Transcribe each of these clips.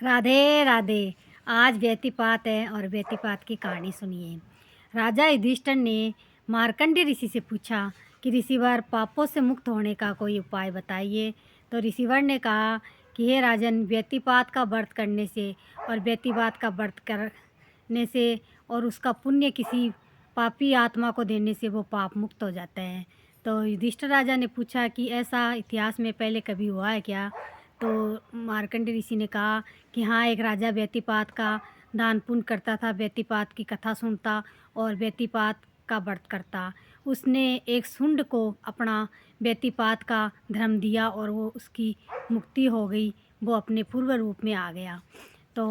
राधे राधे। आज व्यतिपात है और व्यतिपात की कहानी सुनिए। राजा युधिष्ठिर ने मार्कंडेय ऋषि से पूछा कि ऋषिवर, पापों से मुक्त होने का कोई उपाय बताइए। तो ऋषिवर ने कहा कि हे राजन, व्यतिपात का व्रत करने से और व्यतिपात का व्रत करने से और उसका पुण्य किसी पापी आत्मा को देने से वो पाप मुक्त हो जाता है। तो युधिष्ठिर राजा ने पूछा कि ऐसा इतिहास में पहले कभी हुआ है क्या? तो मार्कंडेय ऋषि ने कहा कि हाँ, एक राजा व्यतिपात का दान पुण्य करता था, व्यतिपात की कथा सुनता और व्यतिपात का व्रत करता। उसने एक शुंड को अपना व्यतिपात का धर्म दिया और वो उसकी मुक्ति हो गई, वो अपने पूर्व रूप में आ गया। तो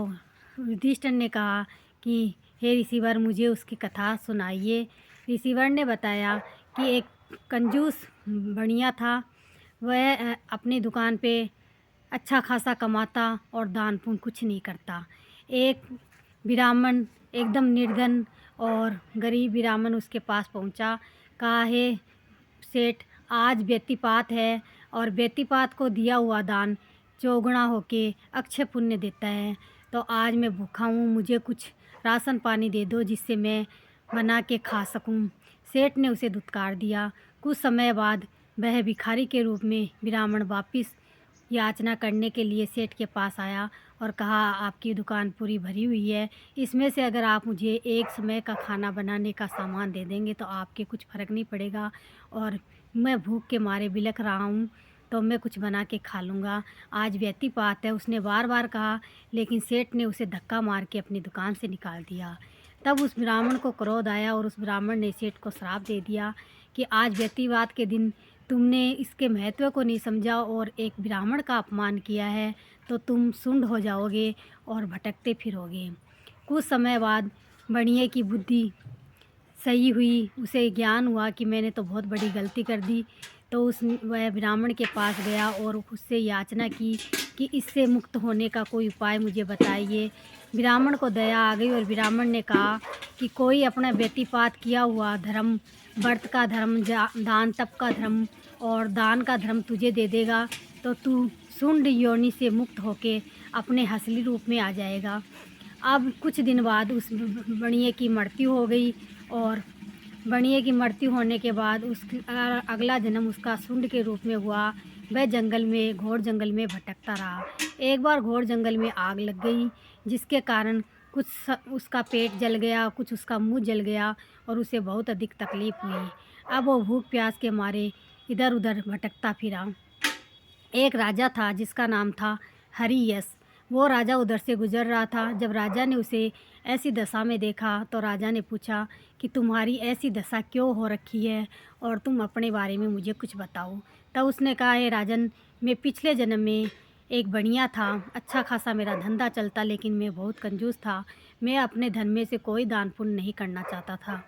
युधिष्ठिर ने कहा कि हे ऋषिवर, मुझे उसकी कथा सुनाइए। ऋषिवर ने बताया कि एक कंजूस बनिया था। वह अपनी दुकान पे अच्छा खासा कमाता और दान पुण्य कुछ नहीं करता। एक ब्राह्मण एकदम निर्धन और गरीब ब्राह्मण उसके पास पहुंचा। कहा, हे सेठ, आज व्यतिपात है और व्यतिपात को दिया हुआ दान चौगुना होके अक्षय पुण्य देता है। तो आज मैं भूखा हूँ, मुझे कुछ राशन पानी दे दो जिससे मैं बना के खा सकूँ। सेठ ने उसे धुतकार दिया। कुछ समय बाद वह भिखारी के रूप में ब्राह्मण वापिस याचना करने के लिए सेठ के पास आया और कहा, आपकी दुकान पूरी भरी हुई है, इसमें से अगर आप मुझे एक समय का खाना बनाने का सामान दे देंगे तो आपके कुछ फ़र्क नहीं पड़ेगा और मैं भूख के मारे बिलख रहा हूँ, तो मैं कुछ बना के खा लूँगा। आज व्यतिपात है, उसने बार बार कहा, लेकिन सेठ ने उसे धक्का मार के अपनी दुकान से निकाल दिया। तब उस ब्राह्मण को क्रोध आया और उस ब्राह्मण ने सेठ को श्राप दे दिया कि आज व्यतिपात के दिन तुमने इसके महत्व को नहीं समझा और एक ब्राह्मण का अपमान किया है, तो तुम शुंड हो जाओगे और भटकते फिरोगे। कुछ समय बाद बनिए की बुद्धि सही हुई, उसे ज्ञान हुआ कि मैंने तो बहुत बड़ी गलती कर दी। तो वह ब्राह्मण के पास गया और उससे याचना की कि इससे मुक्त होने का कोई उपाय मुझे बताइए। ब्राह्मण को दया आ गई और ब्राह्मण ने कहा कि कोई अपना व्यतिपात किया हुआ धर्म, व्रत का धर्म, दान तप का धर्म और दान का धर्म तुझे दे देगा तो तू शुंड योनि से मुक्त होके अपने असली रूप में आ जाएगा। अब कुछ दिन बाद उस बनिए की मृत्यु हो गई और बनिए की मृत्यु होने के बाद अगला जन्म उसका शुंड के रूप में हुआ। वह जंगल में, घोर जंगल में भटकता रहा। एक बार घोर जंगल में आग लग गई, जिसके कारण कुछ उसका पेट जल गया, कुछ उसका मुंह जल गया और उसे बहुत अधिक तकलीफ़ हुई। अब वो भूख प्यास के मारे इधर उधर भटकता फिरा। एक राजा था जिसका नाम था हरियश। वो राजा उधर से गुजर रहा था। जब राजा ने उसे ऐसी दशा में देखा तो राजा ने पूछा कि तुम्हारी ऐसी दशा क्यों हो रखी है और तुम अपने बारे में मुझे कुछ बताओ। तब उसने कहा, हे राजन, मैं पिछले जन्म में एक बढ़िया था, अच्छा खासा मेरा धंधा चलता, लेकिन मैं बहुत कंजूस था। मैं अपने धन में से कोई दान पुण्य नहीं करना चाहता था।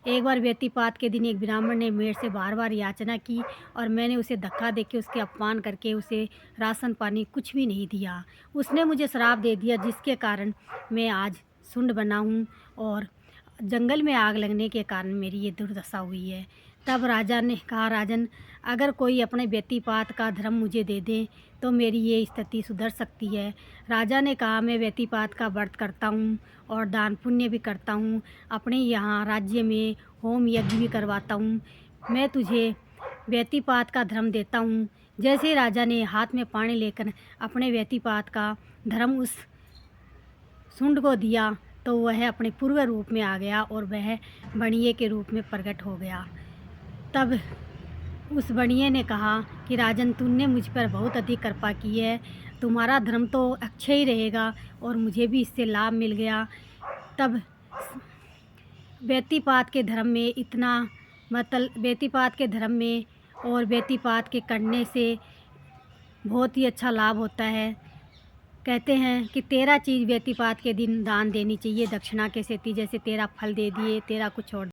एक बार व्यतिपात के दिन एक ब्राह्मण ने मेरे से बार बार याचना की और मैंने उसे धक्का देके उसके अपमान करके उसे राशन पानी कुछ भी नहीं दिया। उसने मुझे श्राप दे दिया, जिसके कारण मैं आज शुंड बना हूँ और जंगल में आग लगने के कारण मेरी ये दुर्दशा हुई है। तब राजा ने कहा, राजन, अगर कोई अपने व्यतिपात का धर्म मुझे दे दे तो मेरी ये स्थिति सुधर सकती है। राजा ने कहा, मैं व्यतिपात का व्रत करता हूँ और दान पुण्य भी करता हूँ, अपने यहाँ राज्य में होम यज्ञ भी करवाता हूँ। मैं तुझे व्यतिपात का धर्म देता हूँ। जैसे ही राजा ने हाथ में पानी लेकर अपने व्यतिपात का धर्म उस शुंड को दिया तो वह अपने पूर्व रूप में आ गया और वह बनिए के रूप में प्रकट हो गया। तब उस बनिए ने कहा कि राजन, तुमने मुझ पर बहुत अधिक कृपा की है, तुम्हारा धर्म तो अच्छा ही रहेगा और मुझे भी इससे लाभ मिल गया। तब व्यतिपात के धर्म में इतना व्यतिपात के धर्म में और व्यतिपात के करने से बहुत ही अच्छा लाभ होता है। कहते हैं कि 13 चीज़ व्यतिपात के दिन दान देनी चाहिए दक्षिणा के सेती, जैसे तेरा फल दे दिए, तेरा कुछ और